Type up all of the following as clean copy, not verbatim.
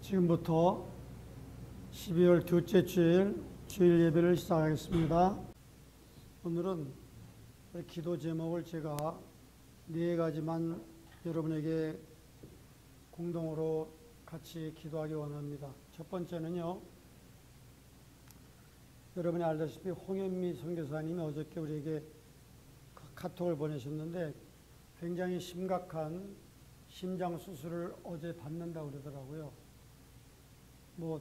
지금부터 12월 둘째 주일 예배를 시작하겠습니다. 오늘은 기도 제목을 제가 4가지만 여러분에게 공동으로 같이 기도하기 원합니다. 첫 번째는요, 여러분이 알다시피 홍현미 선교사님이 어저께 우리에게 카톡을 보내셨는데 굉장히 심각한 심장 수술을 어제 받는다고 그러더라고요.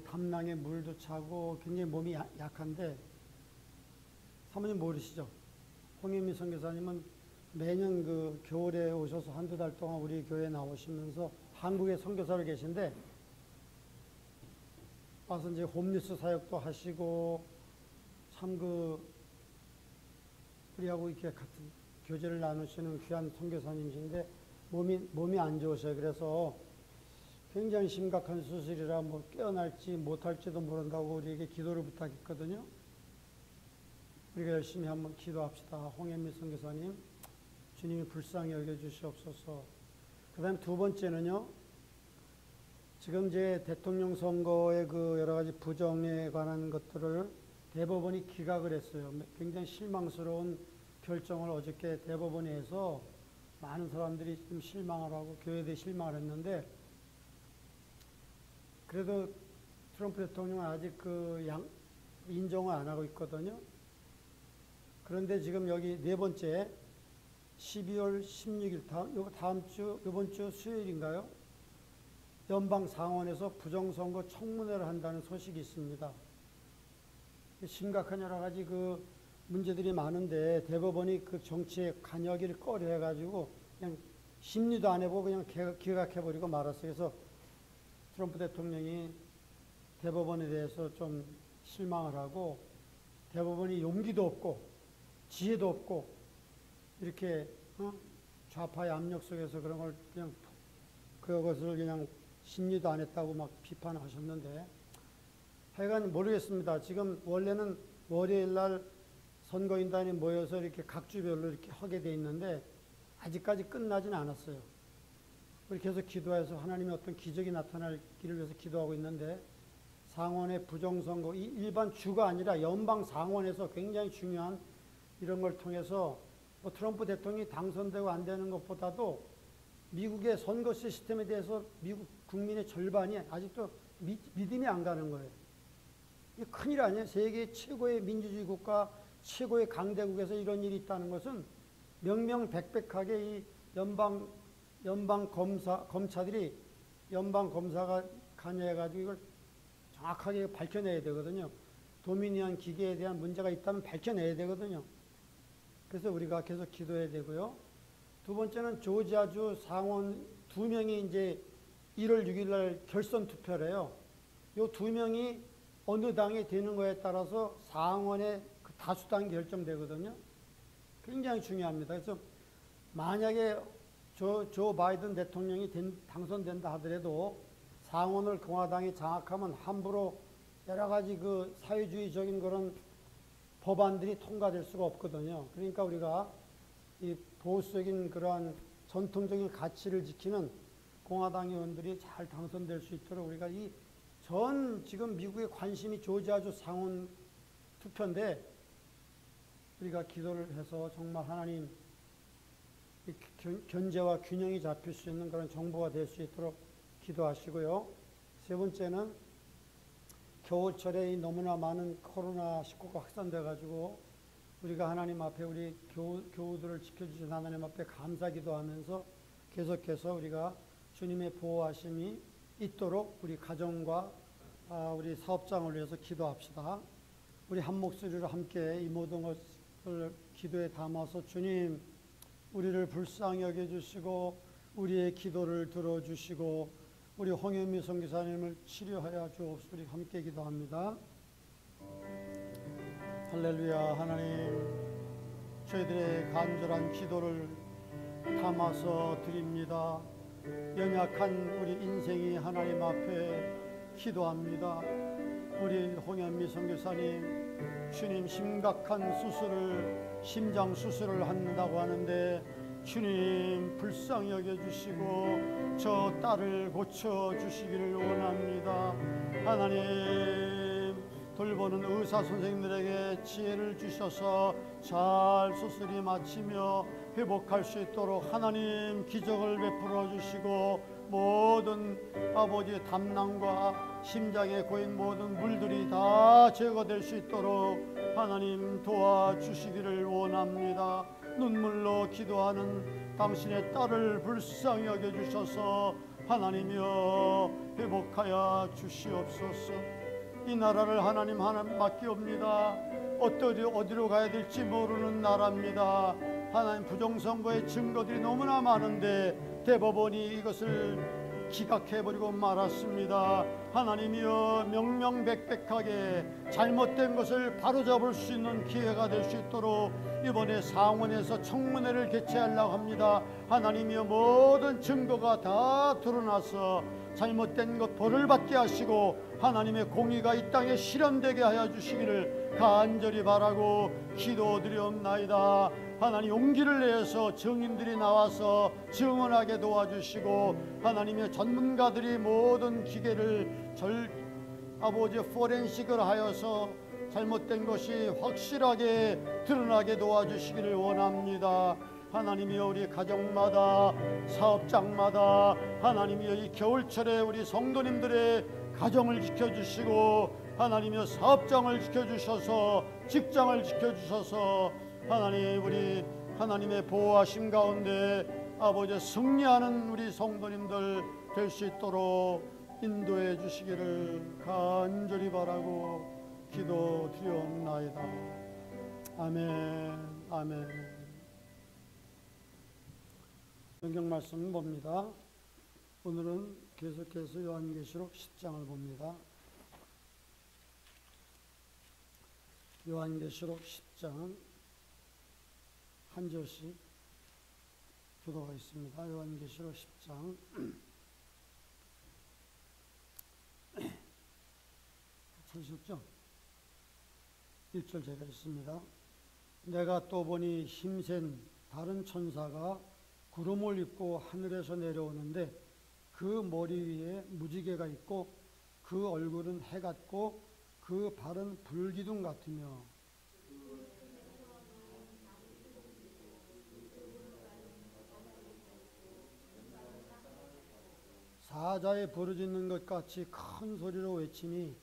담낭에 물도 차고 굉장히 몸이 약한데, 사모님 모르시죠? 홍현미 선교사님은 매년 그 겨울에 오셔서 한두 달 동안 우리 교회에 나오시면서 한국에 선교사로 계신데, 와서 이제 홈리스 사역도 하시고, 우리하고 이렇게 같은 교제를 나누시는 귀한 선교사님이신데, 몸이 안 좋으셔요. 그래서 굉장히 심각한 수술이라 깨어날지 못할지도 모른다고 우리에게 기도를 부탁했거든요. 우리가 열심히 한번 기도합시다. 홍현미 선교사님, 주님이 불쌍히 여겨주시옵소서. 그 다음에 두 번째는요, 지금 제 대통령 선거의 그 여러 가지 부정에 관한 것들을 대법원이 기각을 했어요. 굉장히 실망스러운 결정을 어저께 대법원이 해서 많은 사람들이 좀 실망을 하고 교회에 실망을 했는데, 그래도 트럼프 대통령은 아직 인정을 안 하고 있거든요. 그런데 지금 여기 네 번째 12월 16일 이번 주 수요일인가요? 연방 상원에서 부정선거 청문회를 한다는 소식이 있습니다. 심각한 여러 가지 문제들이 많은데 대법원이 그 정치에 관여하기를 꺼려 해가지고 그냥 심리도 안 해보고 그냥 기각해버리고 말았어요. 그래서 트럼프 대통령이 대법원에 대해서 좀 실망을 하고, 대법원이 용기도 없고 지혜도 없고 이렇게 좌파의 압력 속에서 그런 걸 그것을 그냥 심리도 안 했다고 막 비판하셨는데, 하여간 모르겠습니다. 지금 원래는 월요일 날 선거인단이 모여서 이렇게 각 주별로 이렇게 하게 돼 있는데 아직까지 끝나지는 않았어요. 우리 계속 기도해서 하나님의 어떤 기적이 나타나기를 위해서 기도하고 있는데, 상원의 부정선거, 일반 주가 아니라 연방 상원에서 굉장히 중요한 이런 걸 통해서 트럼프 대통령이 당선되고 안 되는 것보다도 미국의 선거 시스템에 대해서 미국 국민의 절반이 아직도 믿음이 안 가는 거예요. 이게 큰일 아니에요. 세계 최고의 민주주의 국가, 최고의 강대국에서 이런 일이 있다는 것은 명명백백하게 이 연방 검사들이 연방 검사가 관여해가지고 이걸 정확하게 밝혀내야 되거든요. 도미니언 기계에 대한 문제가 있다면 밝혀내야 되거든요. 그래서 우리가 계속 기도해야 되고요. 두 번째는 조지아주 상원 2명이 이제 1월 6일 날 결선 투표를 해요. 이 2명이 어느 당이 되는 거에 따라서 상원의 그 다수당이 결정되거든요. 굉장히 중요합니다. 그래서 만약에 조 바이든 대통령이 당선된다 하더라도 상원을 공화당이 장악하면 함부로 여러 가지 사회주의적인 그런 법안들이 통과될 수가 없거든요. 그러니까 우리가 이 보수적인 그러한 전통적인 가치를 지키는 공화당 의원들이 잘 당선될 수 있도록 우리가 지금 미국의 관심이 조지아주 상원 투표인데, 우리가 기도를 해서 정말 하나님 견제와 균형이 잡힐 수 있는 그런 정보가 될 수 있도록 기도하시고요. 세 번째는 겨울철에 너무나 많은 코로나19가 확산돼가지고 우리가 하나님 앞에 우리 교우들을 지켜주신 하나님 앞에 감사 기도하면서 계속해서 우리가 주님의 보호하심이 있도록 우리 가정과 우리 사업장을 위해서 기도합시다. 우리 한 목소리로 함께 이 모든 것을 기도에 담아서, 주님, 우리를 불쌍히 여겨주시고 우리의 기도를 들어주시고 우리 홍현미 선교사님을 치료하여 주옵소서. 우리 함께 기도합니다. 할렐루야. 하나님, 저희들의 간절한 기도를 담아서 드립니다. 연약한 우리 인생이 하나님 앞에 기도합니다. 우리 홍현미 선교사님, 주님 심각한 심장 수술을 한다고 하는데 주님 불쌍히 여겨주시고 저 딸을 고쳐주시기를 원합니다. 하나님 돌보는 의사 선생님들에게 지혜를 주셔서 잘 수술이 마치며 회복할 수 있도록 하나님 기적을 베풀어 주시고 모든 아버지의 담낭과 심장에 고인 모든 물들이 다 제거될 수 있도록 하나님 도와주시기를 원합니다. 눈물로 기도하는 당신의 딸을 불쌍히 여겨주셔서 하나님이여 회복하여 주시옵소서. 이 나라를 하나님 맡기옵니다. 어디로 가야 될지 모르는 나라입니다. 하나님 부정선거의 증거들이 너무나 많은데 대법원이 이것을 기각해버리고 말았습니다. 하나님이여 명명백백하게 잘못된 것을 바로잡을 수 있는 기회가 될 수 있도록 이번에 상원에서 청문회를 개최하려고 합니다. 하나님이여 모든 증거가 다 드러나서 잘못된 것 벌을 받게 하시고 하나님의 공의가 이 땅에 실현되게 하여 주시기를 간절히 바라고 기도드리옵나이다. 하나님 용기를 내서 증인들이 나와서 증언하게 도와주시고 하나님의 전문가들이 모든 기계를 아버지 포렌식을 하여서 잘못된 것이 확실하게 드러나게 도와주시기를 원합니다. 하나님이여 우리 가정마다 사업장마다 하나님이여 이 겨울철에 우리 성도님들의 가정을 지켜주시고 하나님이여 사업장을 지켜주셔서 직장을 지켜주셔서 하나님 우리 하나님의 보호하심 가운데 아버지 승리하는 우리 성도님들 될 수 있도록 인도해 주시기를 간절히 바라고 기도드리옵나이다. 아멘. 아멘. 성경 말씀 봅니다. 오늘은 계속해서 요한계시록 10장을 봅니다. 요한계시록 10장 한 절씩 교도가 있습니다. 요한계시록 10장 찾으셨죠? 1절 제가 읽습니다. 내가 또 보니 힘센 다른 천사가 구름을 입고 하늘에서 내려오는데 그 머리 위에 무지개가 있고 그 얼굴은 해 같고 그 발은 불기둥 같으며 사자에 부르짖는 것 같이 큰 소리로 외치니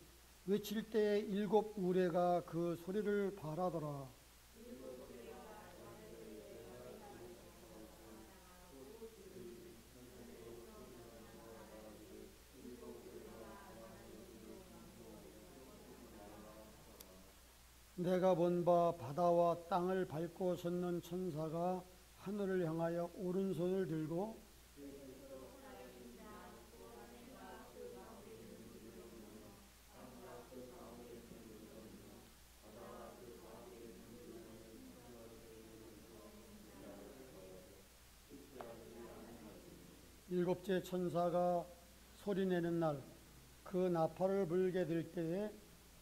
외칠 때에 7 우레가 그 소리를 발하더라. 내가 본 바 바다와 땅을 밟고 섰는 천사가 하늘을 향하여 오른손을 들고 일곱째 천사가 소리내는 날 그 나팔을 불게 될 때에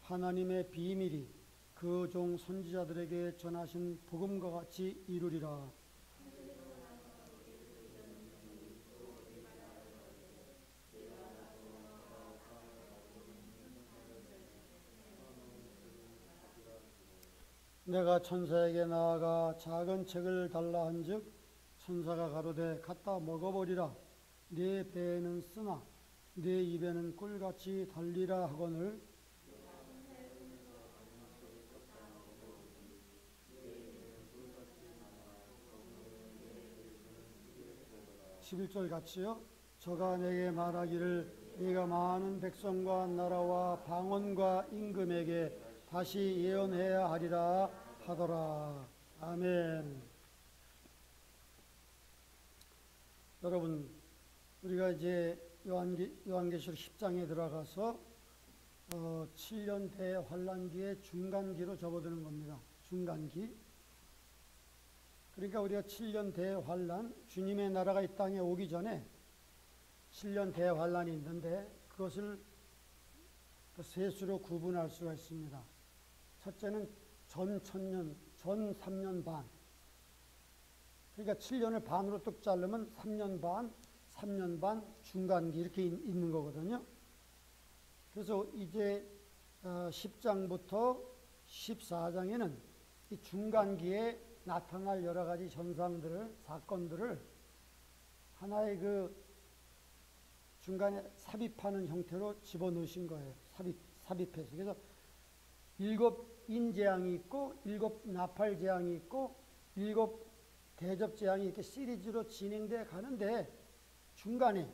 하나님의 비밀이 그 종 선지자들에게 전하신 복음과 같이 이루리라. 내가 천사에게 나아가 작은 책을 달라 한즉 천사가 가로되 갖다 먹어버리라. 네 배에는 쓰나 네 입에는 꿀같이 달리라 하거늘 11절 같이요. 저가 내게 말하기를 네가 많은 백성과 나라와 방언과 임금에게 다시 예언해야 하리라 하더라. 아멘. 여러분, 우리가 이제 요한계시록 10장에 들어가서 7년 대환란기의 중간기로 접어드는 겁니다. 중간기. 그러니까 우리가 7년 대환란, 주님의 나라가 이 땅에 오기 전에 7년 대환란이 있는데 그것을 세 수로 구분할 수가 있습니다. 첫째는 전 1000년, 전 3년 반. 그러니까 7년을 반으로 뚝 자르면 3년 반, 3년 반, 중간기 이렇게 있는 거거든요. 그래서 이제 10장부터 14장에는 이 중간기에 나타날 여러 가지 현상들을, 사건들을 하나의 그 중간에 삽입하는 형태로 집어넣으신 거예요. 삽입해서. 그래서 7 인재앙이 있고 7 나팔재앙이 있고 7 대접재앙이 이렇게 시리즈로 진행돼 가는데 중간에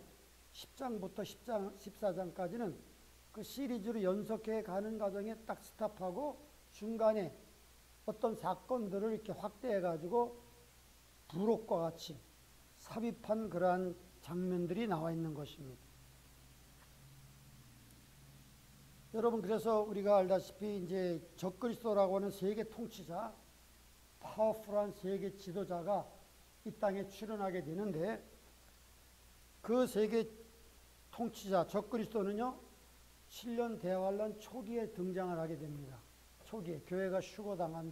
10장부터 14장까지는 그 시리즈로 연속해 가는 과정에 딱 스탑하고 중간에 어떤 사건들을 이렇게 확대해 가지고 부록과 같이 삽입한 그러한 장면들이 나와 있는 것입니다. 여러분, 그래서 우리가 알다시피 이제 적그리스도라고 하는 세계 통치자, 파워풀한 세계 지도자가 이 땅에 출현하게 되는데 그 세계 통치자 적그리스도는요 7년 대환란 초기에 등장을 하게 됩니다. 초기에 교회가 휴거당하는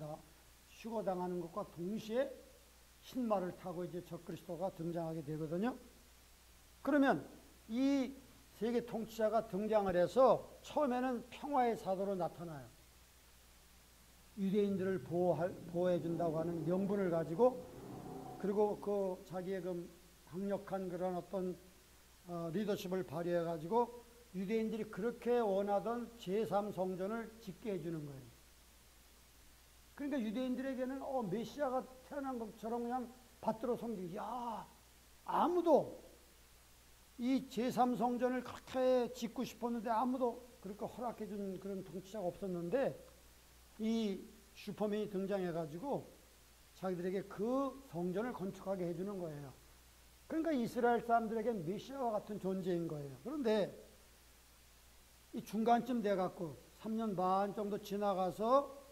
것과 동시에 흰말을 타고 이제 적그리스도가 등장하게 되거든요. 그러면 이 세계 통치자가 등장을 해서 처음에는 평화의 사도로 나타나요. 유대인들을 보호해 준다고 하는 명분을 가지고, 그리고 그 자기의 그 강력한 그런 어떤 리더십을 발휘해 가지고 유대인들이 그렇게 원하던 제3성전을 짓게 해주는 거예요. 그러니까 유대인들에게는 메시아가 태어난 것처럼 그냥 받들어 섬기기. 야, 아무도 이 제3성전을 그렇게 짓고 싶었는데 아무도 그렇게 허락해 준 그런 통치자가 없었는데 이 슈퍼맨이 등장해 가지고 자기들에게 그 성전을 건축하게 해주는 거예요. 그러니까 이스라엘 사람들에게는 메시아와 같은 존재인 거예요. 그런데 이 중간쯤 돼 갖고 3년 반 정도 지나가서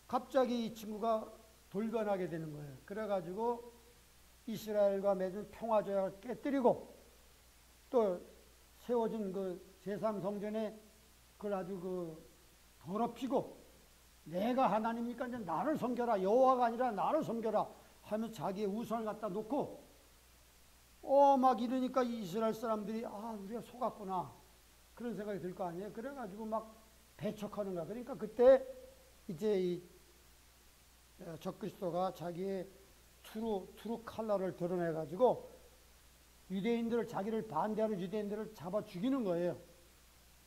갑자기 이 친구가 돌변하게 되는 거예요. 그래 가지고 이스라엘과 맺은 평화조약을 깨뜨리고 또 세워진 그 제3성전에 그걸 아주 그 더럽히고 내가 하나님이니까 이제 나를 섬겨라, 여호와가 아니라 나를 섬겨라 하면서 자기의 우상을 갖다 놓고 막 이러니까 이스라엘 사람들이 우리가 속았구나 그런 생각이 들 거 아니에요. 그래가지고 막 배척하는 거야. 그러니까 그때 이제 이 적그리스도가 자기의 투루 칼라를 드러내가지고 유대인들을, 자기를 반대하는 유대인들을 잡아 죽이는 거예요.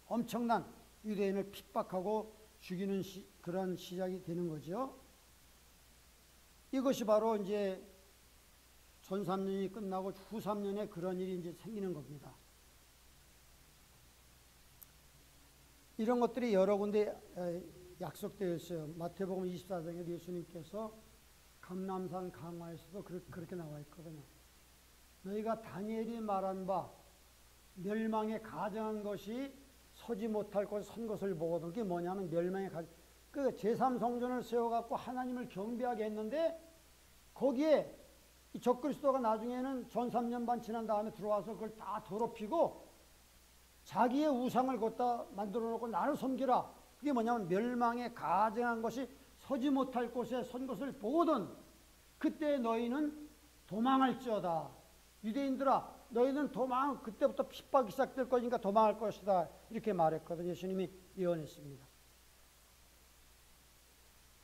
엄청난 유대인을 핍박하고 죽이는 그런 시작이 되는 거죠. 이것이 바로 이제 전 3년이 끝나고 후 3년에 그런 일이 이제 생기는 겁니다. 이런 것들이 여러 군데 약속되어 있어요. 마태복음 24장에 예수님께서 감람산 강화에서도 그렇게 나와 있거든요. 너희가 다니엘이 말한 바 멸망에 가정한 것이 서지 못할 것을 선 것을 보거든. 그게 뭐냐면 멸망에 그 제3성전을 세워갖고 하나님을 경배하게 했는데 거기에 이 적그리스도가 나중에는 전 3년 반 지난 다음에 들어와서 그걸 다 더럽히고 자기의 우상을 걷다 만들어 놓고 나를 섬기라. 그게 뭐냐면 멸망에 가정한 것이 서지 못할 곳에 선 것을 보거든. 그때 너희는 도망할지어다. 유대인들아, 너희는 그때부터 핍박이 시작될 거니까 도망할 것이다. 이렇게 말했거든요. 예수님이 예언했습니다.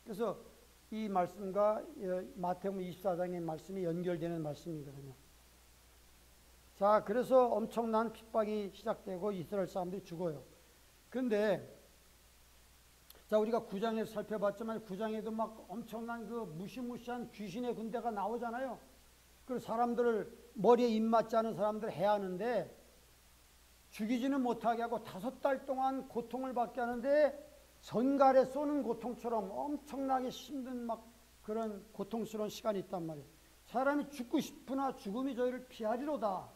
그래서 이 말씀과 마태복음 24장의 말씀이 연결되는 말씀이거든요. 자, 그래서 엄청난 핍박이 시작되고 이스라엘 사람들이 죽어요. 그런데 자, 우리가 9장에서 살펴봤지만 9장에도 막 엄청난 그 무시무시한 귀신의 군대가 나오잖아요. 그 사람들을 머리에 입맞지 않은 사람들을 해하는데 죽이지는 못하게 하고 5달 동안 고통을 받게 하는데 전갈에 쏘는 고통처럼 엄청나게 힘든 막 그런 고통스러운 시간이 있단 말이에요. 사람이 죽고 싶으나 죽음이 저희를 피하리로다.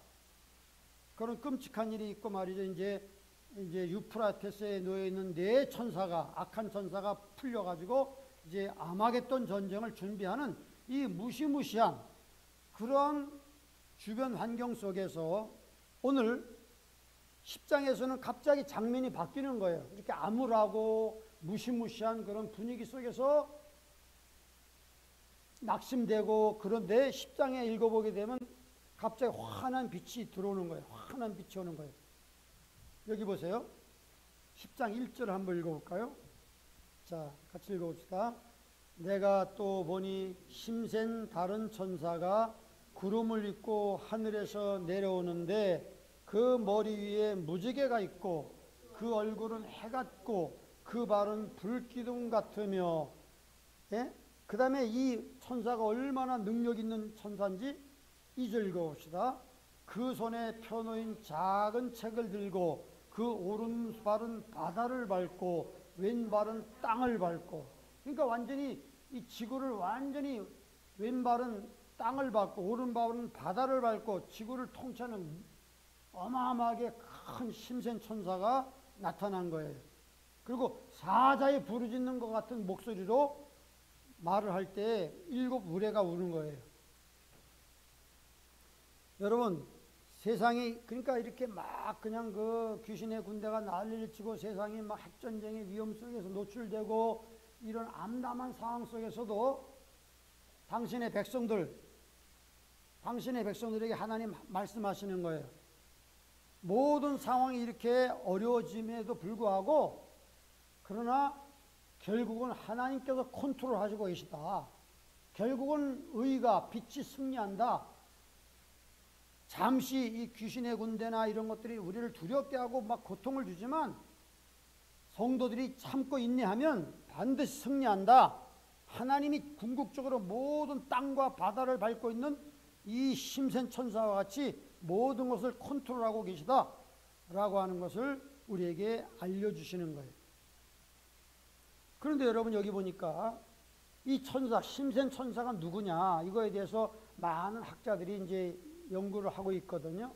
그런 끔찍한 일이 있고 말이죠. 이제 유프라테스에 놓여 있는 네 천사가, 악한 천사가 풀려가지고 이제 아마겟돈 전쟁을 준비하는 이 무시무시한 그런 주변 환경 속에서 오늘 10장에서는 갑자기 장면이 바뀌는 거예요. 이렇게 암울하고 무시무시한 그런 분위기 속에서 낙심되고, 그런데 10장에 읽어보게 되면 갑자기 환한 빛이 들어오는 거예요. 환한 빛이 오는 거예요. 여기 보세요. 10장 1절 한번 읽어볼까요? 자, 같이 읽어봅시다. 내가 또 보니 힘센 다른 천사가 구름을 입고 하늘에서 내려오는데 그 머리 위에 무지개가 있고 그 얼굴은 해 같고 그 발은 불기둥 같으며, 예? 그 다음에 이 천사가 얼마나 능력 있는 천사인지 2절 읽어봅시다. 그 손에 펴놓인 작은 책을 들고 그 오른발은 바다를 밟고 왼발은 땅을 밟고, 그러니까 완전히 이 지구를 완전히 왼발은 땅을 밟고 오른발은 바다를 밟고 지구를 통치하는 어마어마하게 큰 힘센 천사가 나타난 거예요. 그리고 사자의 부르짖는 것 같은 목소리로 말을 할 때 7 우레가 우는 거예요. 여러분, 세상이 그러니까 이렇게 막 그냥 그 귀신의 군대가 난리를 치고 세상이 막 핵전쟁의 위험 속에서 노출되고 이런 암담한 상황 속에서도 당신의 백성들에게 하나님 말씀하시는 거예요. 모든 상황이 이렇게 어려워짐에도 불구하고, 그러나 결국은 하나님께서 컨트롤하시고 계시다. 결국은 의가, 빛이 승리한다. 잠시 이 귀신의 군대나 이런 것들이 우리를 두렵게 하고 막 고통을 주지만 성도들이 참고 인내하면 반드시 승리한다. 하나님이 궁극적으로 모든 땅과 바다를 밟고 있는 이 힘센 천사와 같이 모든 것을 컨트롤하고 계시다 라고 하는 것을 우리에게 알려주시는 거예요. 그런데 여러분, 여기 보니까 이 천사, 힘센 천사가 누구냐, 이거에 대해서 많은 학자들이 이제 연구를 하고 있거든요.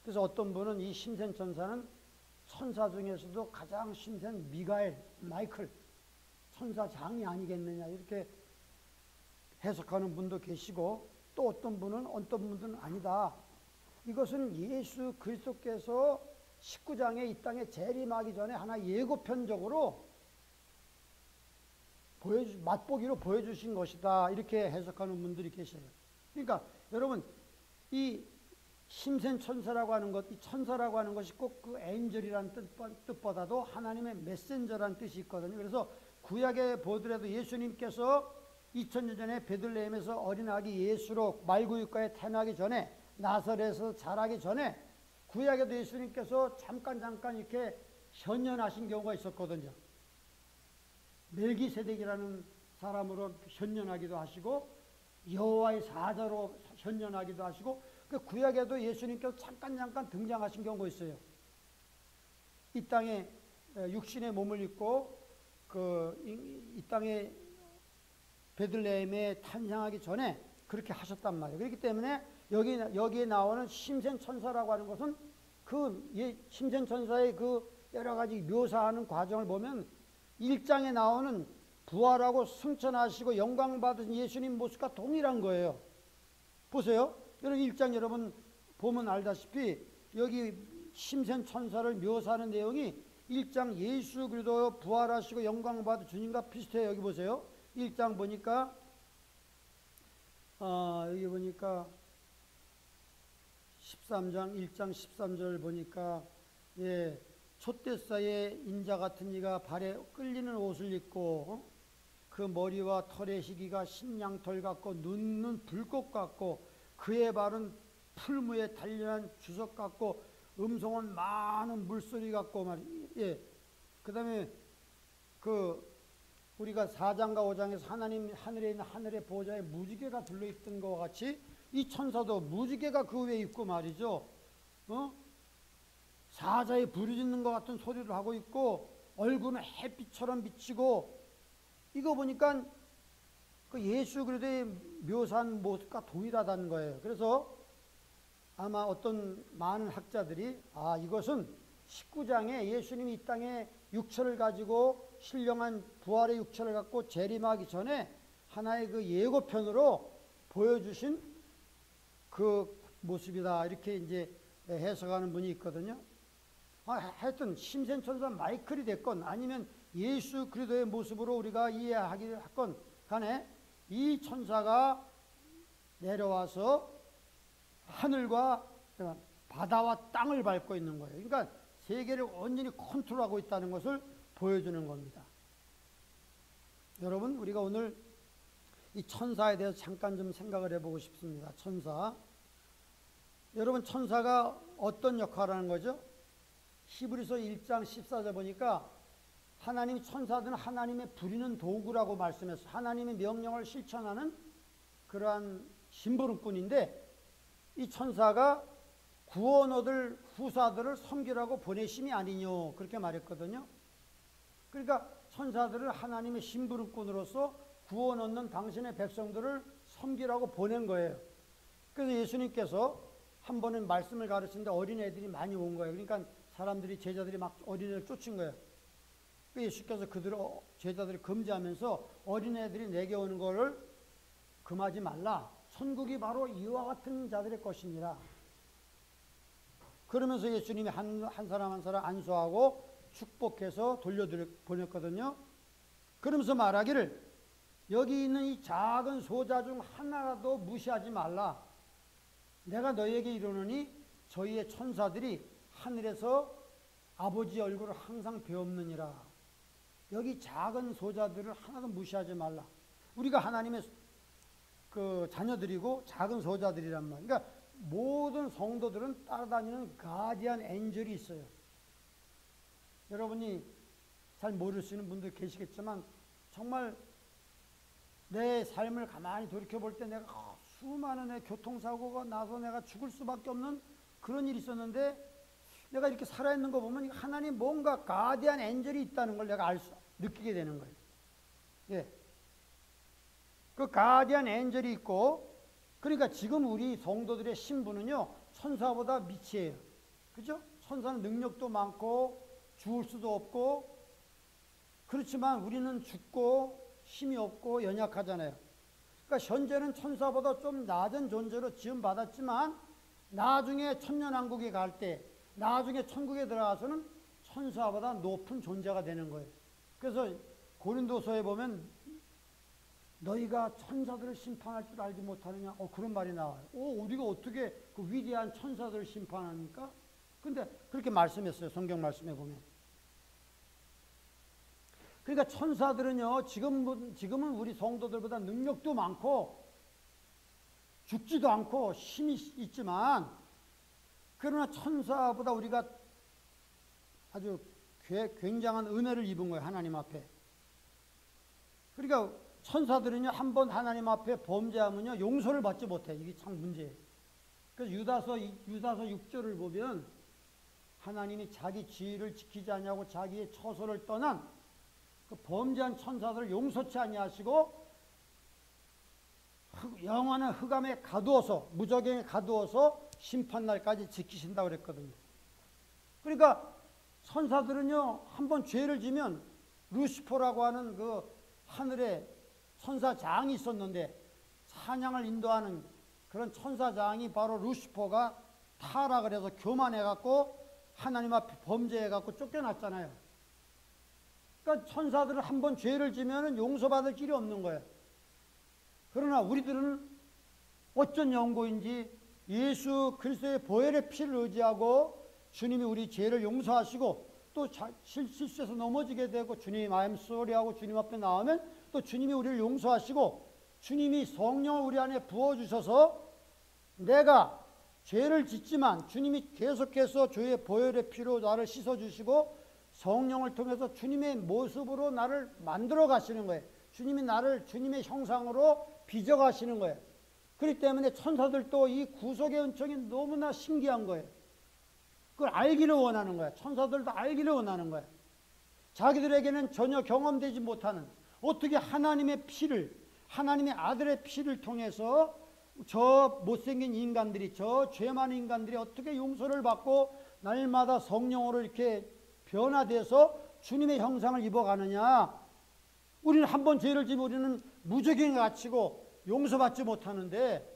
그래서 어떤 분은 이 힘센 천사는 천사 중에서도 가장 힘센 마이클 천사장이 아니겠느냐, 이렇게 해석하는 분도 계시고, 또 어떤 분들은 아니다. 이것은 예수 그리스도께서 19장에 이 땅에 재림하기 전에 하나 예고편적으로 맛보기로 보여주신 것이다. 이렇게 해석하는 분들이 계셔요. 그러니까 여러분, 이 힘센 천사라고 하는 것, 이 천사라고 하는 것이 꼭 그 엔젤이라는 뜻보다도 하나님의 메신저라는 뜻이 있거든요. 그래서 구약에 보더라도 예수님께서 2000년 전에 베들레헴에서 어린 아기 예수로 말구육가에 태어나기 전에, 나사렛에서 자라기 전에 구약에도 예수님께서 잠깐 이렇게 현현하신 경우가 있었거든요. 멜기세덱이라는 사람으로 현현하기도 하시고 여호와의 사자로 현현하기도 하시고, 그 구약에도 예수님께서 잠깐 등장하신 경우가 있어요. 이 땅에 육신의 몸을 입고 이 땅에 베들레헴에 탄생하기 전에 그렇게 하셨단 말이에요. 그렇기 때문에 여기에 나오는 힘센 천사라고 하는 것은 그 힘센 천사의 그 여러 가지 묘사하는 과정을 보면 1장에 나오는 부활하고 승천하시고 영광 받으신 예수님 모습과 동일한 거예요. 보세요. 여러분 1장 여러분 보면 알다시피 여기 힘센 천사를 묘사하는 내용이 1장 예수 그리스도 부활하시고 영광 받으신 주님과 비슷해요. 여기 보세요. 1장 보니까 여기 보니까 13장 1장 13절 보니까 촛대사의 인자 같은 이가 발에 끌리는 옷을 입고 그 머리와 털의 희기가 신양털 같고 눈은 불꽃 같고 그의 발은 풀무에 단련한 주석 같고 음성은 많은 물소리 같고 말이에요. 그 다음에 우리가 4장과 5장에서 하나님 하늘에 있는 하늘의 보좌에 무지개가 둘러있던 것과 같이 이 천사도 무지개가 그 위에 있고 말이죠. 사자의 부르짖는 것 같은 소리를 하고 있고 얼굴은 햇빛처럼 비치고, 이거 보니까 그 예수 그리스도의 묘사한 모습과 동일하다는 거예요. 그래서 아마 어떤 많은 학자들이 이것은 19장에 예수님이 이 땅에 육체를 가지고 신령한 부활의 육체를 갖고 재림하기 전에 하나의 그 예고편으로 보여주신 그 모습이다, 이렇게 이제 해석하는 분이 있거든요. 하여튼 힘센 천사 마이클이 됐건 아니면 예수 그리스도의 모습으로 우리가 이해하기 했건 간에 이 천사가 내려와서 하늘과 바다와 땅을 밟고 있는 거예요. 그러니까 세계를 온전히 컨트롤하고 있다는 것을 보여주는 겁니다. 여러분, 우리가 오늘 이 천사에 대해서 잠깐 좀 생각을 해보고 싶습니다. 천사. 여러분, 천사가 어떤 역할을 하는 거죠? 히브리서 1장 14절 보니까 하나님 천사들은 하나님의 부리는 도구라고 말씀했어요. 하나님의 명령을 실천하는 그러한 심부름꾼인데 이 천사가 구원 얻을 후사들을 섬기라고 보내심이 아니뇨 그렇게 말했거든요. 그러니까 천사들을 하나님의 심부름꾼으로서 구원 얻는 당신의 백성들을 섬기라고 보낸 거예요. 그래서 예수님께서 한 번은 말씀을 가르치는데 어린애들이 많이 온 거예요. 그러니까 사람들이 제자들이 막 어린애를 쫓은 거예요. 예수께서 그들을 제자들이 금지하면서 어린애들이 내게 오는 거를 금하지 말라. 천국이 바로 이와 같은 자들의 것이니라. 그러면서 예수님이 한 사람 한 사람 안수하고 축복해서 보냈거든요. 그러면서 말하기를 여기 있는 이 작은 소자 중 하나라도 무시하지 말라. 내가 너희에게 이르노니 저희의 천사들이 하늘에서 아버지 얼굴을 항상 배웁느니라. 여기 작은 소자들을 하나도 무시하지 말라. 우리가 하나님의 그 자녀들이고 작은 소자들이란 말이야. 그러니까 모든 성도들은 따라다니는 가디안 엔젤이 있어요. 여러분이 잘 모르시는 분들 계시겠지만 정말 내 삶을 가만히 돌이켜볼 때 내가 수많은 교통사고가 나서 내가 죽을 수밖에 없는 그런 일이 있었는데 내가 이렇게 살아있는 거 보면 하나님 뭔가 가디안 엔젤이 있다는 걸 내가 느끼게 되는 거예요. 예. 그 가디안 엔젤이 있고 그러니까 지금 우리 성도들의 신분은요 천사보다 미치예요. 그죠? 천사는 능력도 많고 죽을 수도 없고 그렇지만 우리는 죽고 힘이 없고 연약하잖아요. 그러니까 현재는 천사보다 좀 낮은 존재로 지음받았지만 나중에 천년왕국에 갈 때 나중에 천국에 들어가서는 천사보다 높은 존재가 되는 거예요. 그래서 고린도서에 보면 너희가 천사들을 심판할 줄 알지 못하느냐? 그런 말이 나와요. 우리가 어떻게 그 위대한 천사들을 심판합니까? 근데 그렇게 말씀했어요. 성경 말씀에 보면. 그러니까 천사들은요, 지금은 우리 성도들보다 능력도 많고, 죽지도 않고 힘이 있지만, 그러나 천사보다 우리가 아주 굉장한 은혜를 입은 거예요. 하나님 앞에. 그러니까 천사들은요, 한번 하나님 앞에 범죄하면요, 용서를 받지 못해. 이게 참 문제예요. 그래서 유다서 6절을 보면 하나님이 자기 지위를 지키지 아니하고 자기의 처소를 떠난 그 범죄한 천사들을 용서치 아니하시고 영원한 흑암에 가두어서 무저갱에 가두어서 심판날까지 지키신다고 그랬거든요. 그러니까 천사들은요 한번 죄를 지면 루시퍼라고 하는 그 하늘에 천사장이 있었는데 사냥을 인도하는 그런 천사장이 바로 루시퍼가 타락을 해서 교만해갖고 하나님 앞에 범죄해갖고 쫓겨났잖아요. 그러니까 천사들은 한번 죄를 지면 용서받을 길이 없는 거예요. 그러나 우리들은 어쩐 연고인지 예수 그리스도의 보혈의 피를 의지하고 주님이 우리 죄를 용서하시고 또 실수해서 넘어지게 되고 주님 I'm sorry하고 주님 앞에 나오면 또 주님이 우리를 용서하시고 주님이 성령을 우리 안에 부어주셔서 내가 죄를 짓지만 주님이 계속해서 주의 보혈의 피로 나를 씻어주시고 성령을 통해서 주님의 모습으로 나를 만들어 가시는 거예요. 주님이 나를 주님의 형상으로 빚어 가시는 거예요. 그렇기 때문에 천사들도 이 구속의 은총이 너무나 신기한 거예요. 그걸 알기를 원하는 거예요. 천사들도 알기를 원하는 거예요. 자기들에게는 전혀 경험되지 못하는 어떻게 하나님의 피를 하나님의 아들의 피를 통해서 저 못생긴 인간들이 저 죄 많은 인간들이 어떻게 용서를 받고 날마다 성령으로 이렇게 변화돼서 주님의 형상을 입어가느냐. 우리는 한 번 죄를 지면 우리는 무적행에 갇히고 용서받지 못하는데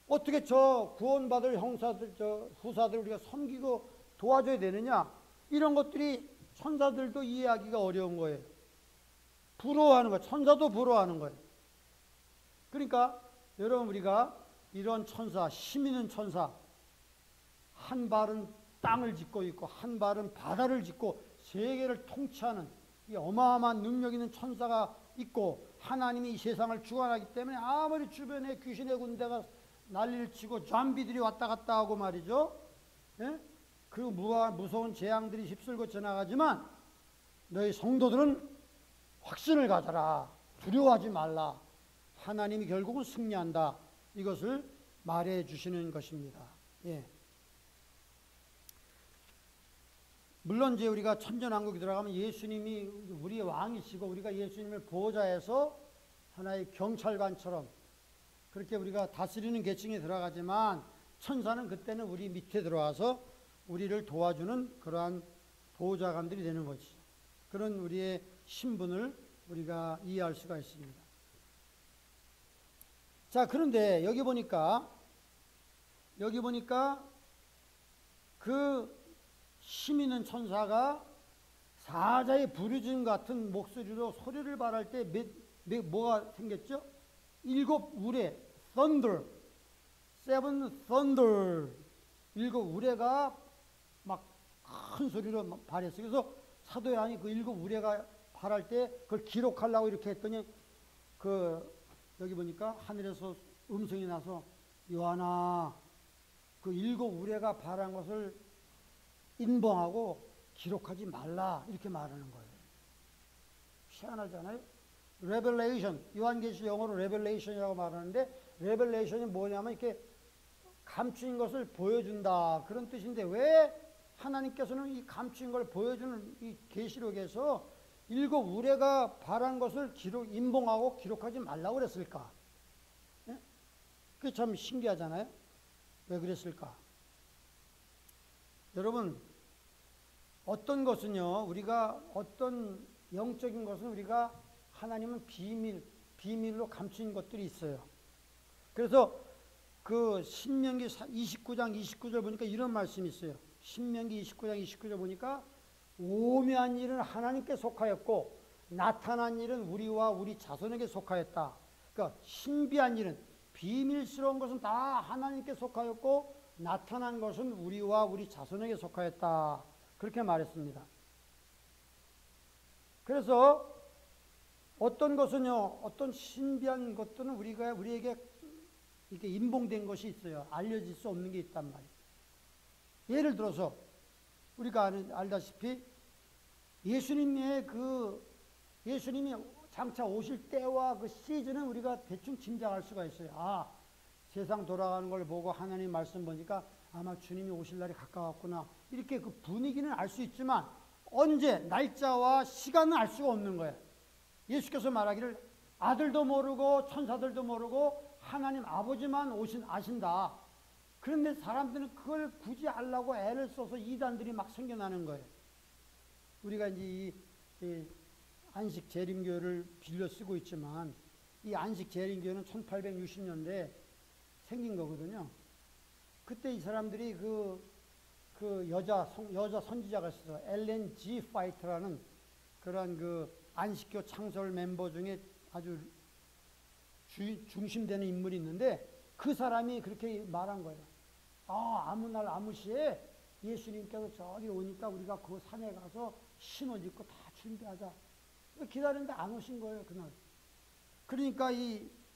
어떻게 저 구원받을 형사들, 저 후사들 우리가 섬기고 도와줘야 되느냐. 이런 것들이 천사들도 이해하기가 어려운 거예요. 부러워하는 거예요. 천사도 부러워하는 거예요. 그러니까 여러분 우리가 이런 천사, 힘 있는 천사, 한 발은 땅을 짚고 있고 한 발은 바다를 짚고 세계를 통치하는 이 어마어마한 능력 있는 천사가 있고 하나님이 이 세상을 주관하기 때문에 아무리 주변에 귀신의 군대가 난리를 치고 좀비들이 왔다 갔다 하고 말이죠. 예? 그리고 무서운 재앙들이 휩쓸고 지나가지만 너희 성도들은 확신을 가져라. 두려워하지 말라. 하나님이 결국은 승리한다. 이것을 말해 주시는 것입니다. 예. 물론 이제 우리가 천전왕국에 들어가면 예수님이 우리의 왕이시고 우리가 예수님을 보호자해서 하나의 경찰관처럼 그렇게 우리가 다스리는 계층에 들어가지만 천사는 그때는 우리 밑에 들어와서 우리를 도와주는 그러한 보호자관들이 되는 것이죠. 그런 우리의 신분을 우리가 이해할 수가 있습니다. 자, 그런데 여기 보니까 그 힘 있는 천사가 사자의 부르짖음 같은 목소리로 소리를 발할 때 뭐가 생겼죠? 7 우레, thunder, 7 thunder, 7 우레가 막 큰 소리로 발했어요. 그래서 사도 요한이 그 7 우레가 발할 때 그걸 기록하려고 이렇게 했더니 여기 보니까 하늘에서 음성이 나서 요한아, 그 7 우레가 발한 것을 인봉하고 기록하지 말라 이렇게 말하는 거예요. 희한하잖아요. 레벨레이션, 요한계시 영어로 레벨레이션이라고 말하는데 레벨레이션이 뭐냐면 이렇게 감추인 것을 보여준다 그런 뜻인데 왜 하나님께서는 이 감추인 걸 보여주는 이 계시록에서 7 우레가 발한 것을 인봉하고 기록하지 말라고 그랬을까? 예? 그게 참 신기하잖아요. 왜 그랬을까? 여러분, 어떤 것은요, 우리가 어떤 영적인 것은 우리가 하나님은 비밀로 감추인 것들이 있어요. 그래서 그 신명기 29장 29절 보니까 이런 말씀이 있어요. 신명기 29장 29절 보니까 오묘한 일은 하나님께 속하였고 나타난 일은 우리와 우리 자손에게 속하였다. 그러니까 신비한 일은 비밀스러운 것은 다 하나님께 속하였고 나타난 것은 우리와 우리 자손에게 속하였다. 그렇게 말했습니다. 그래서 어떤 것은요, 어떤 신비한 것들은 우리에게 이렇게 인봉된 것이 있어요. 알려질 수 없는 게 있단 말이에요. 예를 들어서 우리가 알다시피 예수님이 장차 오실 때와 그 시즌은 우리가 대충 짐작할 수가 있어요. 아, 세상 돌아가는 걸 보고 하나님 말씀 보니까 아마 주님이 오실 날이 가까웠구나. 이렇게 그 분위기는 알 수 있지만 언제 날짜와 시간은 알 수가 없는 거예요. 예수께서 말하기를 아들도 모르고 천사들도 모르고 하나님 아버지만 아신다. 그런데 사람들은 그걸 굳이 알라고 애를 써서 이단들이 막 생겨나는 거예요. 우리가 이제 이 안식 재림교를 빌려 쓰고 있지만 이 안식 재림교는 1860년대에 생긴 거거든요. 그때 이 사람들이 그 여자 선지자가 있어서 엘렌 G. 화이트라는 그런 그 안식교 창설 멤버 중에 아주 중심되는 인물이 있는데 그 사람이 그렇게 말한 거예요. 아, 아무 날 아무 시에 예수님께서 저기 오니까 우리가 그 산에 가서 신옷 입고 다 준비하자. 기다리는데 안 오신 거예요, 그날. 그러니까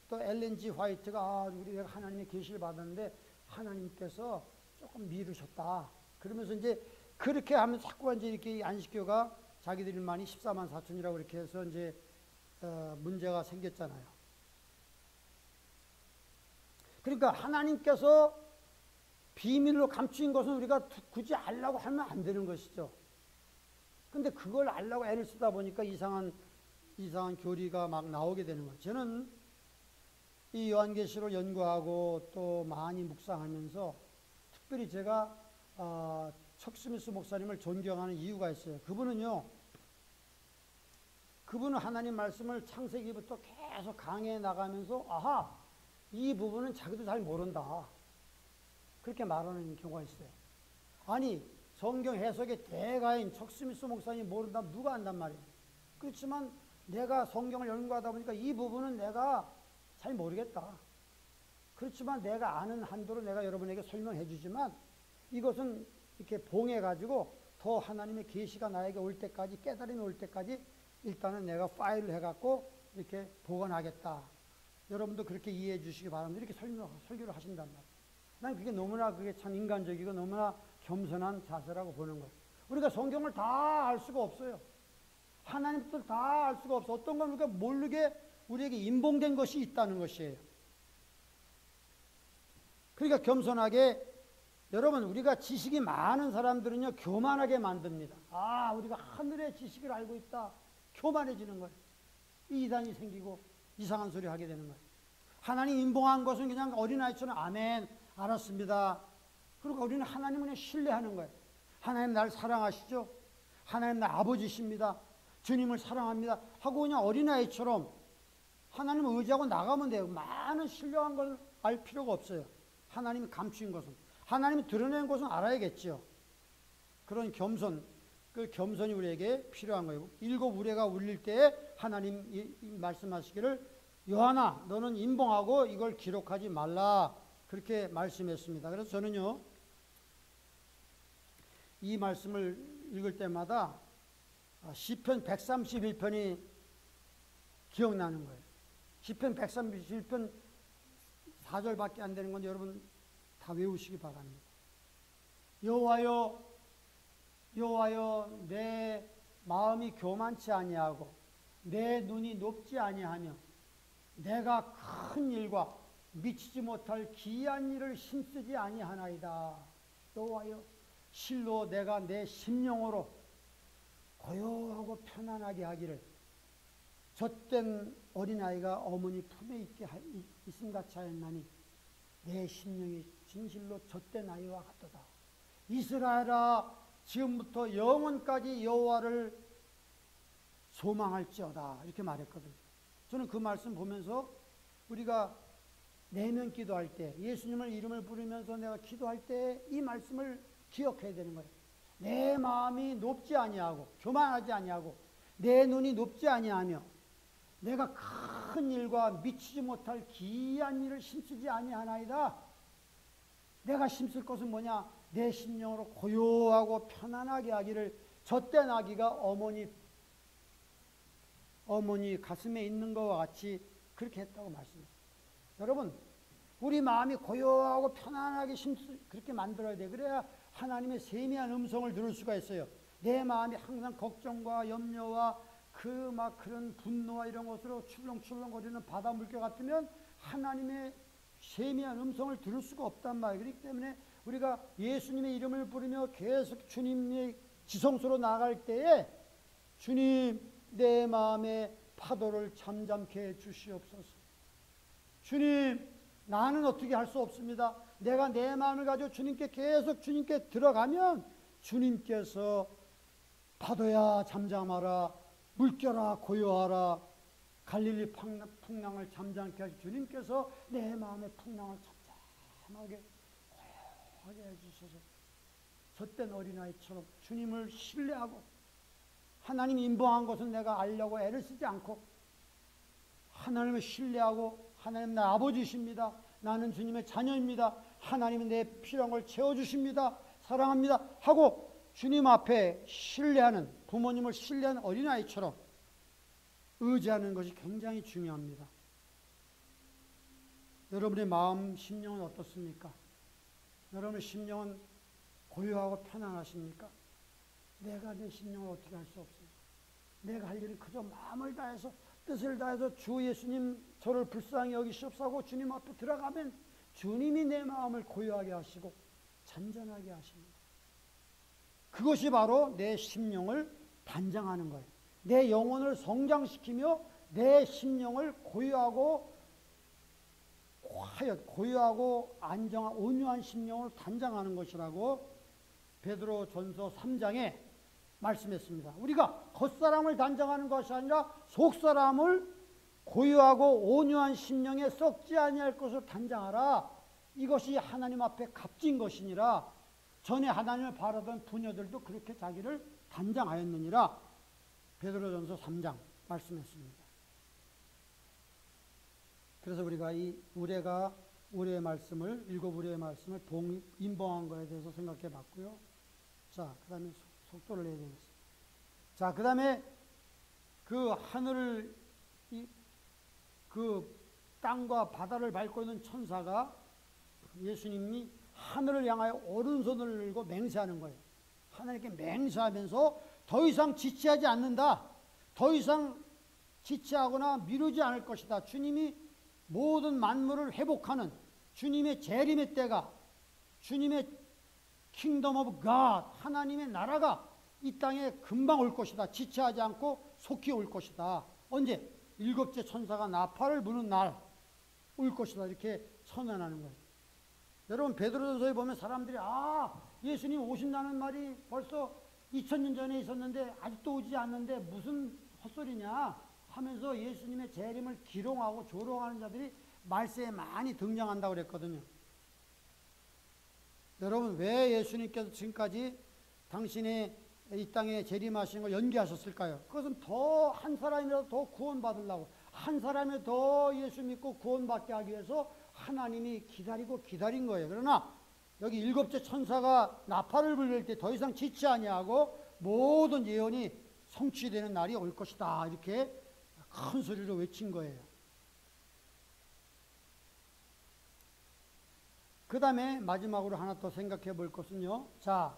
또 엘렌 G. 화이트가 우리가 하나님의 계시를 받았는데 하나님께서 조금 미루셨다. 그러면서 이제 그렇게 하면 자꾸 이제 이렇게 안식교가 자기들만이 14만 4천이라고 이렇게 해서 이제 문제가 생겼잖아요. 그러니까 하나님께서 비밀로 감추인 것은 우리가 굳이 알라고 하면 안 되는 것이죠. 근데 그걸 알라고 애를 쓰다 보니까 이상한 교리가 막 나오게 되는 거예요. 저는 이 요한계시를 연구하고 또 많이 묵상하면서 특별히 제가 척스미스 목사님을 존경하는 이유가 있어요. 그분은 하나님 말씀을 창세기부터 계속 강해해 나가면서 아하, 이 부분은 자기도 잘 모른다. 그렇게 말하는 경우가 있어요. 아니, 성경 해석의 대가인 척스미스 목사님이 모른다면 누가 안단 말이에요. 그렇지만 내가 성경을 연구하다 보니까 이 부분은 내가 잘 모르겠다. 그렇지만 내가 아는 한도로 내가 여러분에게 설명해 주지만 이것은 이렇게 봉해가지고 더 하나님의 계시가 나에게 올 때까지, 깨달음이 올 때까지 일단은 내가 파일을 해갖고 이렇게 보관하겠다. 여러분도 그렇게 이해해 주시기 바랍니다. 이렇게 설교를 하신단 말이에요. 난 그게 너무나 그게 참 인간적이고 너무나 겸손한 자세라고 보는 거예요. 우리가 성경을 다 알 수가 없어요. 하나님 뜻을 다 알 수가 없어. 어떤 건 우리가 모르게 우리에게 인봉된 것이 있다는 것이에요. 그러니까 겸손하게 여러분 우리가 지식이 많은 사람들은요 교만하게 만듭니다. 아 우리가 하늘의 지식을 알고 있다. 교만해지는 거예요. 이단이 생기고 이상한 소리 하게 되는 거예요. 하나님 인봉한 것은 그냥 어린아이처럼 아멘 알았습니다. 그리고 우리는 하나님을 그냥 신뢰하는 거예요. 하나님 날 사랑하시죠? 하나님 날 아버지십니다. 주님을 사랑합니다. 하고 그냥 어린아이처럼 하나님을 의지하고 나가면 돼요. 많은 신뢰한 걸 알 필요가 없어요. 하나님이 감추인 것은. 하나님이 드러낸 것은 알아야겠죠. 그런 겸손, 그 겸손이 우리에게 필요한 거예요. 일곱 우레가 울릴 때에 하나님 말씀하시기를 요한아 너는 인봉하고 이걸 기록하지 말라 그렇게 말씀했습니다. 그래서 저는요 이 말씀을 읽을 때마다 시편 131편이 기억나는 거예요. 시편 131편 4절밖에 안 되는 건데 여러분 다 외우시기 바랍니다. 여호와여 여호와여 내 마음이 교만치 아니하고 내 눈이 높지 아니하며 내가 큰 일과 미치지 못할 기이한 일을 힘쓰지 아니하나이다. 여호와여 실로 내가 내 심령으로 고요하고 편안하게 하기를 젖된 어린아이가 어머니 품에 있음같이 하였나니 내 심령이 진실로 젖된 아이와 같도다. 이스라엘아 지금부터 영원까지 여호와를 소망할지어다 이렇게 말했거든요. 저는 그 말씀 보면서 우리가 내면 기도할 때 예수님을 이름을 부르면서 내가 기도할 때 이 말씀을 기억해야 되는 거예요. 내 마음이 높지 아니하고 교만하지 아니하고 내 눈이 높지 아니하며 내가 큰 일과 미치지 못할 기이한 일을 힘쓰지 아니하나이다. 내가 힘쓸 것은 뭐냐? 내 심령으로 고요하고 편안하게 하기를 젖된 아기가 어머니 가슴에 있는 것과 같이 그렇게 했다고 말씀했어요. 여러분 우리 마음이 고요하고 편안하게 그렇게 만들어야 돼. 그래야 하나님의 세미한 음성을 들을 수가 있어요. 내 마음이 항상 걱정과 염려와 그런 분노와 이런 것으로 출렁출렁거리는 바다 물결 같으면 하나님의 세미한 음성을 들을 수가 없단 말이에요. 그렇기 때문에 우리가 예수님의 이름을 부르며 계속 주님의 지성소로 나갈 때에 주님 내 마음의 파도를 잠잠케 해 주시옵소서. 주님 나는 어떻게 할 수 없습니다. 내가 내 마음을 가지고 주님께 들어가면 주님께서 파도야 잠잠하라 물결아 고요하라 갈릴리 풍랑을 잠잠케 하시 주님께서 내 마음의 풍랑을 잠잠하게 고요하게 해주셔서 젖된 어린아이처럼 주님을 신뢰하고 하나님 인봉한 것은 내가 알려고 애를 쓰지 않고 하나님을 신뢰하고 하나님 나 아버지십니다. 나는 주님의 자녀입니다. 하나님이 내 필요한 걸 채워주십니다. 사랑합니다. 하고 주님 앞에 신뢰하는 부모님을 신뢰하는 어린아이처럼 의지하는 것이 굉장히 중요합니다. 여러분의 마음 심령은 어떻습니까? 여러분의 심령은 고요하고 편안하십니까? 내가 내 심령을 어떻게 할 수 없습니다. 내가 할 일은 그저 마음을 다해서 뜻을 다해서 주 예수님 저를 불쌍히 여기시옵소서 하고 주님 앞에 들어가면 주님이 내 마음을 고요하게 하시고 잔잔하게 하십니다. 그것이 바로 내 심령을 단장하는 거예요. 내 영혼을 성장시키며 내 심령을 고요하고 안정한 온유한 심령을 단장하는 것이라고 베드로전서 3장에 말씀했습니다. 우리가 겉사람을 단장하는 것이 아니라 속사람을 고요하고 온유한 심령에 썩지 아니할 것을 단장하라. 이것이 하나님 앞에 값진 것이니라. 전에 하나님을 바라던 부녀들도 그렇게 자기를 단장하였느니라. 베드로전서 3장 말씀했습니다. 그래서 우리가 이 우레의 말씀을, 일곱 우레의 말씀을 임봉한 거에 대해서 생각해 봤고요. 자, 그 다음에 속도를 내야 되겠습니다. 자, 그 다음에 그 하늘을, 그 땅과 바다를 밟고 있는 천사가 예수님이 하늘을 향하여 오른손을 들고 맹세하는 거예요. 하나님께 맹세하면서 더 이상 지체하지 않는다. 더 이상 지체하거나 미루지 않을 것이다. 주님이 모든 만물을 회복하는 주님의 재림의 때가, 주님의 킹덤 오브 갓, 하나님의 나라가 이 땅에 금방 올 것이다. 지체하지 않고 속히 올 것이다. 언제? 일곱째 천사가 나팔을 부는 날 올 것이다. 이렇게 선언하는 거예요. 여러분, 베드로전서에 보면 사람들이 예수님 오신다는 말이 벌써 2000년 전에 있었는데 아직도 오지 않는데 무슨 헛소리냐 하면서 예수님의 재림을 기롱하고 조롱하는 자들이 말세에 많이 등장한다고 그랬거든요. 여러분, 왜 예수님께서 지금까지 당신의 이 땅에 재림하신 걸 연기하셨을까요? 그것은 더 한 사람이라도 더 구원받으려고, 한 사람이 더 예수 믿고 구원받게 하기 위해서 하나님이 기다린 거예요. 그러나 여기 일곱째 천사가 나팔을 불릴 때 더 이상 지체 아니하고 모든 예언이 성취되는 날이 올 것이다. 이렇게 큰 소리로 외친 거예요. 그 다음에 마지막으로 하나 더 생각해 볼 것은요. 자,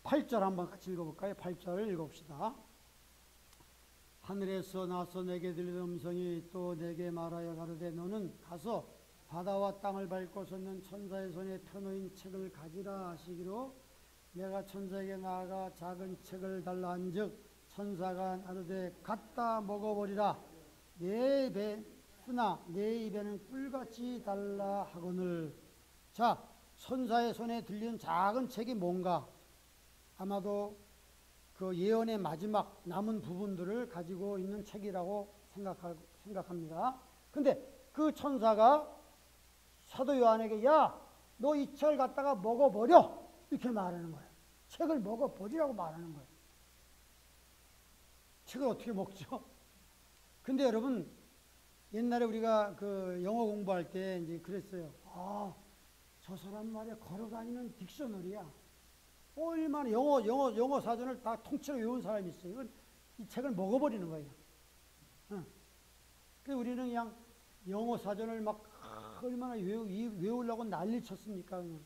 8절 한번 같이 읽어볼까요? 8절 읽어봅시다. 하늘에서 나서 내게 들리는 음성이 또 내게 말하여 가로되 너는 가서 바다와 땅을 밟고 섰는 천사의 손에 펴놓인 책을 가지라 하시기로 내가 천사에게 나아가 작은 책을 달라 한즉 천사가 나르되 갖다 먹어버리라 내 입에 쓰나 내 입에는 꿀같이 달라 하거늘. 자, 천사의 손에 들리는 작은 책이 뭔가? 아마도 그 예언의 마지막 남은 부분들을 가지고 있는 책이라고 생각합니다. 근데 그 천사가 사도 요한에게 야, 너 이 책을 갖다가 먹어버려 이렇게 말하는 거예요. 책을 먹어버리라고 말하는 거예요. 책을 어떻게 먹죠? 근데 여러분, 옛날에 우리가 그 영어 공부할 때 이제 그랬어요. 저 사람 말이야 걸어다니는 딕셔너리야. 얼마나 영어 사전을 다 통째로 외운 사람이 있어요. 이건 이 책을 먹어버리는 거예요. 그래서 우리는 그냥 영어 사전을 막 얼마나 외우려고 난리 쳤습니까? 그냥.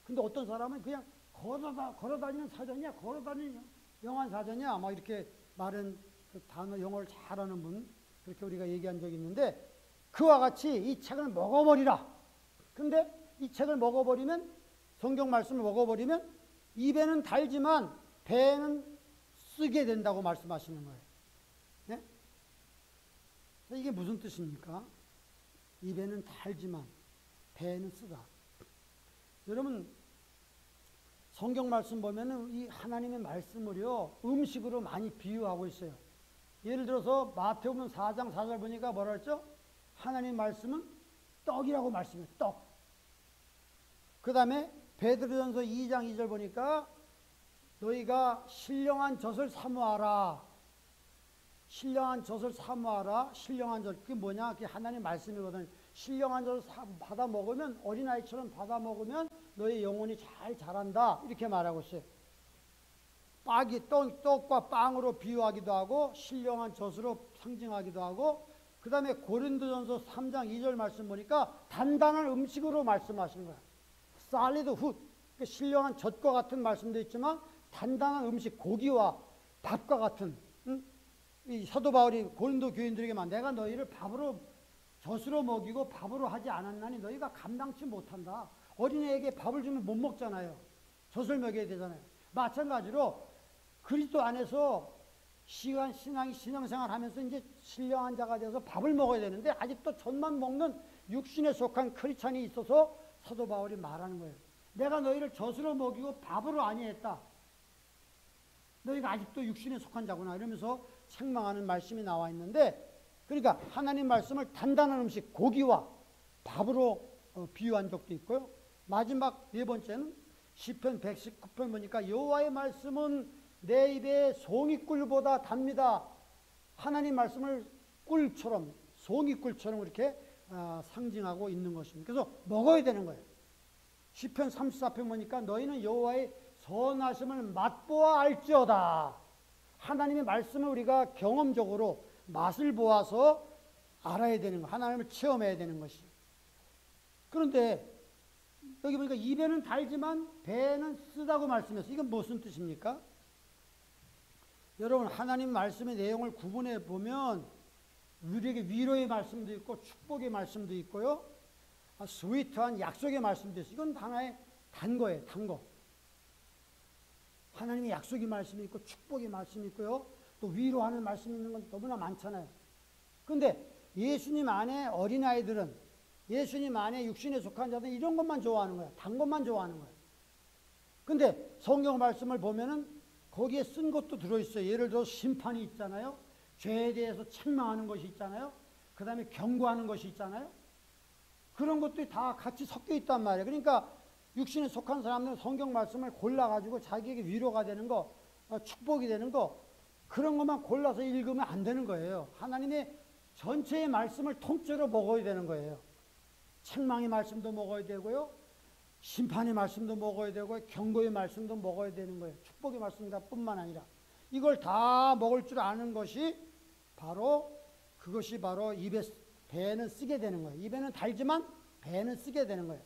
근데 어떤 사람은 그냥 걸어다니는 사전이야, 걸어다니는 영한 사전이야, 막 이렇게 말은 그 단어 영어를 잘하는 분 그렇게 우리가 얘기한 적이 있는데 그와 같이 이 책을 먹어버리라. 근데 이 책을 먹어버리면 성경 말씀을 먹어버리면 입에는 달지만 배에는 쓰게 된다고 말씀하시는 거예요. 네? 이게 무슨 뜻입니까? 입에는 달지만 배에는 쓰다. 여러분, 성경 말씀 보면은 이 하나님의 말씀을요 음식으로 많이 비유하고 있어요. 예를 들어서 마태복음 4장 4절 보니까 뭐라 했죠? 하나님 말씀은 떡이라고 말씀해요. 떡. 그 다음에 베드로전서 2장 2절 보니까 너희가 신령한 젖을 사모하라. 신령한 젖을 사모하라. 신령한 젖. 그게 뭐냐? 그게 하나님 말씀이거든. 신령한 젖을 받아 먹으면 어린아이처럼 받아 먹으면 너희 영혼이 잘 자란다. 이렇게 말하고 있어요. 떡과 빵으로 비유하기도 하고 신령한 젖으로 상징하기도 하고 그 다음에 고린도전서 3장 2절 말씀 보니까 단단한 음식으로 말씀하시는 거야. 살리드 훗. 신령한 젖과 같은 말씀도 있지만 단단한 음식, 고기와 밥과 같은 이 사도 바울이 고린도 교인들에게 내가 너희를 밥으로 젖으로 먹이고 밥으로 하지 않았나니 너희가 감당치 못한다. 어린애에게 밥을 주면 못 먹잖아요. 젖을 먹여야 되잖아요. 마찬가지로 그리스도 안에서 신앙생활 하면서 이제 신령한 자가 돼서 밥을 먹어야 되는데 아직도 젖만 먹는 육신에 속한 크리스찬이 있어서 사도 바울이 말하는 거예요. 내가 너희를 젖으로 먹이고 밥으로 아니했다. 너희가 아직도 육신에 속한 자구나 이러면서 책망하는 말씀이 나와 있는데 그러니까 하나님 말씀을 단단한 음식 고기와 밥으로 비유한 적도 있고요. 마지막 네 번째는 시편 119편 보니까 여호와의 말씀은 내 입에 송이꿀보다 답니다. 하나님 말씀을 꿀처럼 송이꿀처럼 이렇게 상징하고 있는 것입니다. 그래서 먹어야 되는 거예요. 시편 34편 보니까 너희는 여호와의 선하심을 맛보아 알지어다. 하나님의 말씀을 우리가 경험적으로 맛을 보아서 알아야 되는 거, 하나님을 체험해야 되는 것이죠. 그런데 여기 보니까 입에는 달지만 배는 쓰다고 말씀했어요. 이건 무슨 뜻입니까? 여러분, 하나님 말씀의 내용을 구분해 보면 우리에게 위로의 말씀도 있고 축복의 말씀도 있고요. 스위트한 약속의 말씀도 있어요. 이건 하나의 단 거예요. 단 거. 하나님의 약속의 말씀이 있고 축복의 말씀이 있고요. 또 위로하는 말씀이 있는 건 너무나 많잖아요. 그런데 예수님 안에 어린아이들은, 예수님 안에 육신에 속한 자들은 이런 것만 좋아하는 거예요. 단 것만 좋아하는 거예요. 근데 성경 말씀을 보면은 거기에 쓴 것도 들어있어요. 예를 들어 심판이 있잖아요. 죄에 대해서 책망하는 것이 있잖아요. 그 다음에 경고하는 것이 있잖아요. 그런 것들이 다 같이 섞여 있단 말이에요. 그러니까 육신에 속한 사람들은 성경 말씀을 골라가지고 자기에게 위로가 되는 거, 축복이 되는 거, 그런 것만 골라서 읽으면 안 되는 거예요. 하나님의 전체의 말씀을 통째로 먹어야 되는 거예요. 책망의 말씀도 먹어야 되고요. 심판의 말씀도 먹어야 되고 경고의 말씀도 먹어야 되는 거예요. 축복의 말씀다 뿐만 아니라 이걸 다 먹을 줄 아는 것이 그것이 바로 배는 쓰게 되는 거예요. 입에는 달지만 배는 쓰게 되는 거예요.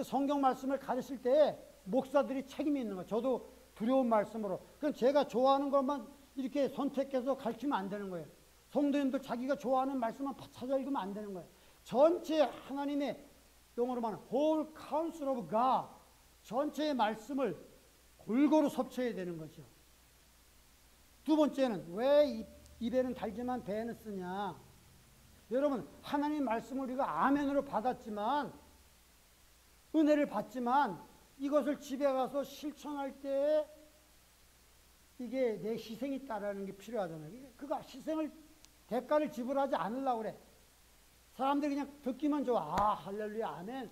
성경 말씀을 가르칠 때 목사들이 책임이 있는 거예요. 저도 두려운 말씀으로. 그럼 제가 좋아하는 것만 이렇게 선택해서 가르치면 안 되는 거예요. 성도님들 자기가 좋아하는 말씀만 찾아 읽으면 안 되는 거예요. 전체 하나님의, 영어로 말하면 whole counsel of God, 전체의 말씀을 골고루 섭취해야 되는 거죠. 두 번째는 왜 입에는 달지만 배에는 쓰냐. 여러분, 하나님 말씀을 우리가 아멘으로 받았지만, 은혜를 받지만 이것을 집에 가서 실천할 때 이게 내 희생이 따르는 게 필요하잖아요. 그가 희생을, 대가를 지불하지 않으려고 그래. 사람들이 그냥 듣기만 좋아. 할렐루야, 아멘.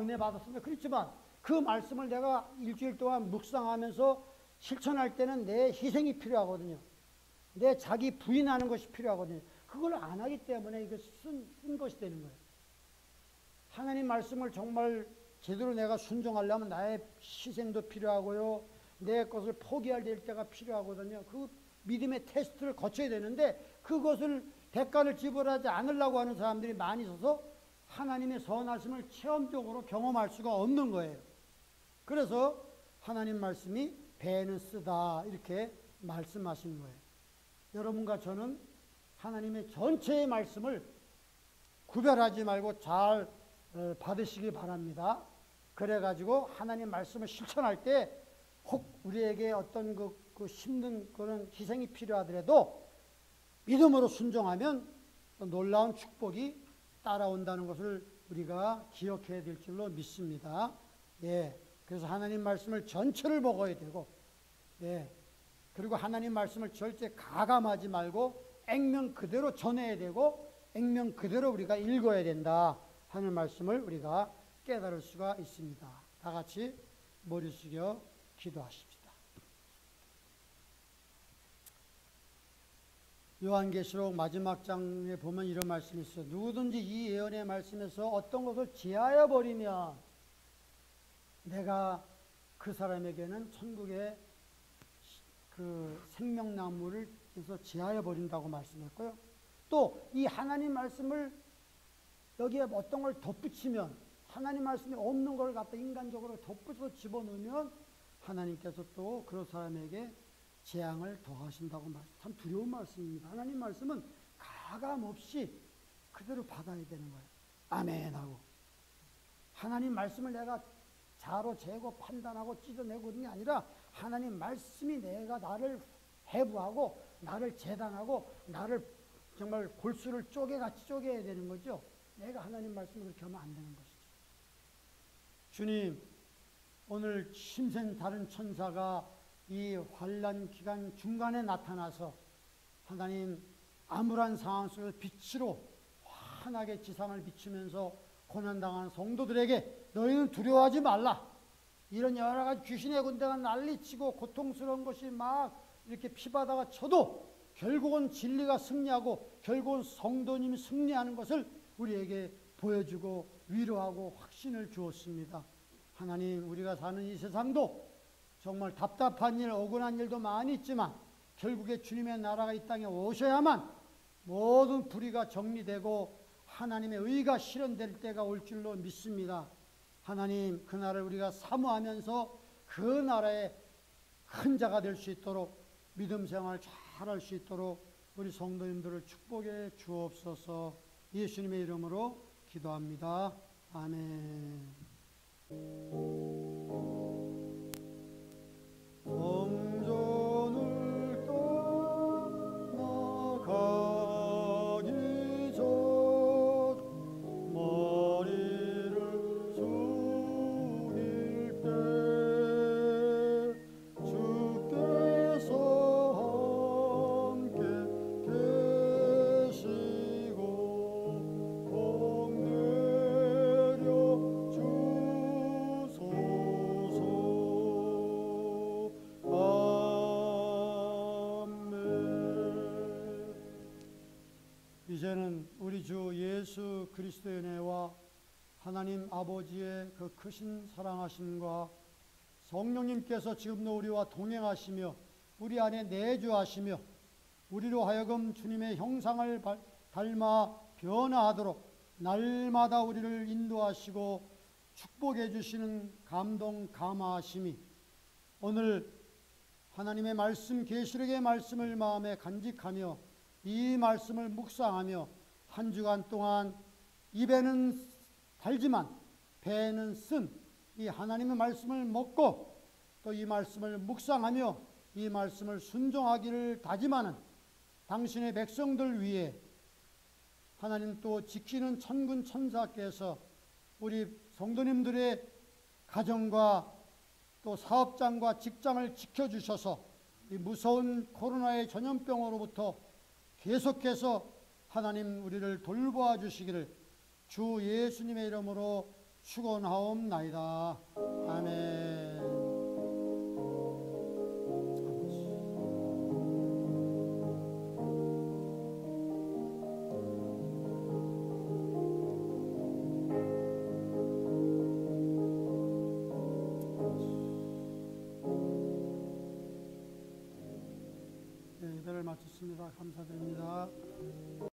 은혜 받았습니다. 그렇지만 그 말씀을 내가 일주일 동안 묵상하면서 실천할 때는 내 희생이 필요하거든요. 내 자기 부인하는 것이 필요하거든요. 그걸 안 하기 때문에 이거 쓴 것이 되는 거예요. 하나님 말씀을 정말 제대로 내가 순종하려면 나의 희생도 필요하고요. 내 것을 포기할 때가 필요하거든요. 그 믿음의 테스트를 거쳐야 되는데 그것을 대가를 지불하지 않으려고 하는 사람들이 많이 있어서 하나님의 선하심을 체험적으로 경험할 수가 없는 거예요. 그래서 하나님 말씀이 배는 쓰다 이렇게 말씀하시는 거예요. 여러분과 저는 하나님의 전체의 말씀을 구별하지 말고 잘 받으시기 바랍니다. 그래가지고 하나님 말씀을 실천할 때 혹 우리에게 어떤 그 힘든 그런 희생이 필요하더라도 믿음으로 순종하면 놀라운 축복이 따라온다는 것을 우리가 기억해야 될 줄로 믿습니다. 예. 그래서 하나님 말씀을 전체를 먹어야 되고, 예. 그리고 하나님 말씀을 절대 가감하지 말고 액면 그대로 전해야 되고, 액면 그대로 우리가 읽어야 된다 하는 말씀을 우리가 깨달을 수가 있습니다. 다 같이 머리 숙여 기도하십시다. 요한계시록 마지막 장에 보면 이런 말씀이 있어요. 누구든지 이 예언의 말씀에서 어떤 것을 제하여 버리면 내가 그 사람에게는 천국의 그 생명나무를 제하여 버린다고 말씀했고요. 또 이 하나님 말씀을 여기에 어떤 걸 덧붙이면, 하나님 말씀이 없는 걸 갖다 인간적으로 덧붙여서 집어넣으면 하나님께서 또 그런 사람에게 재앙을 더하신다고 참 두려운 말씀입니다. 하나님 말씀은 가감 없이 그대로 받아야 되는 거예요. 아멘 하고. 하나님 말씀을 내가 자로 재고 판단하고 찢어내고 그런 게 아니라 하나님 말씀이 내가 나를 해부하고 나를 재단하고 나를 정말 골수를 쪼개같이 쪼개야 되는 거죠. 내가 하나님 말씀을 그렇게 하면 안 되는 것이죠. 주님, 오늘 신생 다른 천사가 이 환난 기간 중간에 나타나서 하나님 암울한 상황 속에서 빛으로 환하게 지상을 비추면서 고난당하는 성도들에게 너희는 두려워하지 말라. 이런 여러 가지 귀신의 군대가 난리치고 고통스러운 것이 막 이렇게 피바다가 쳐도 결국은 진리가 승리하고 결국은 성도님이 승리하는 것을 우리에게 보여주고 위로하고 확신을 주었습니다. 하나님, 우리가 사는 이 세상도 정말 답답한 일, 억울한 일도 많이 있지만 결국에 주님의 나라가 이 땅에 오셔야만 모든 불의가 정리되고 하나님의 의가 실현될 때가 올 줄로 믿습니다. 하나님, 그 나라를 우리가 사모하면서 그 나라의 큰 자가 될 수 있도록 믿음 생활 잘할 수 있도록 우리 성도님들을 축복해 주옵소서. 예수님의 이름으로 기도합니다. 아멘. 성전을 떠나가기 전 머리를 숙일 때 주께서 함께 계시고 복 내려 주소서. 이제는 우리 주 예수 그리스도의 은혜와 하나님 아버지의 그 크신 사랑하심과 성령님께서 지금도 우리와 동행하시며 우리 안에 내주하시며 우리로 하여금 주님의 형상을 닮아 변화하도록 날마다 우리를 인도하시고 축복해 주시는 감동 감화하심이 오늘 하나님의 말씀, 계시록의 말씀을 마음에 간직하며 이 말씀을 묵상하며 한 주간 동안 입에는 달지만 배에는 쓴 이 하나님의 말씀을 먹고 또 이 말씀을 묵상하며 이 말씀을 순종하기를 다짐하는 당신의 백성들 위해 하나님 또 지키는 천군 천사께서 우리 성도님들의 가정과 또 사업장과 직장을 지켜주셔서 이 무서운 코로나의 전염병으로부터 계속해서 하나님 우리를 돌보아 주시기를 주 예수님의 이름으로 축원하옵나이다. 아멘. 네, 예배를 마쳤습니다. 감사드립니다.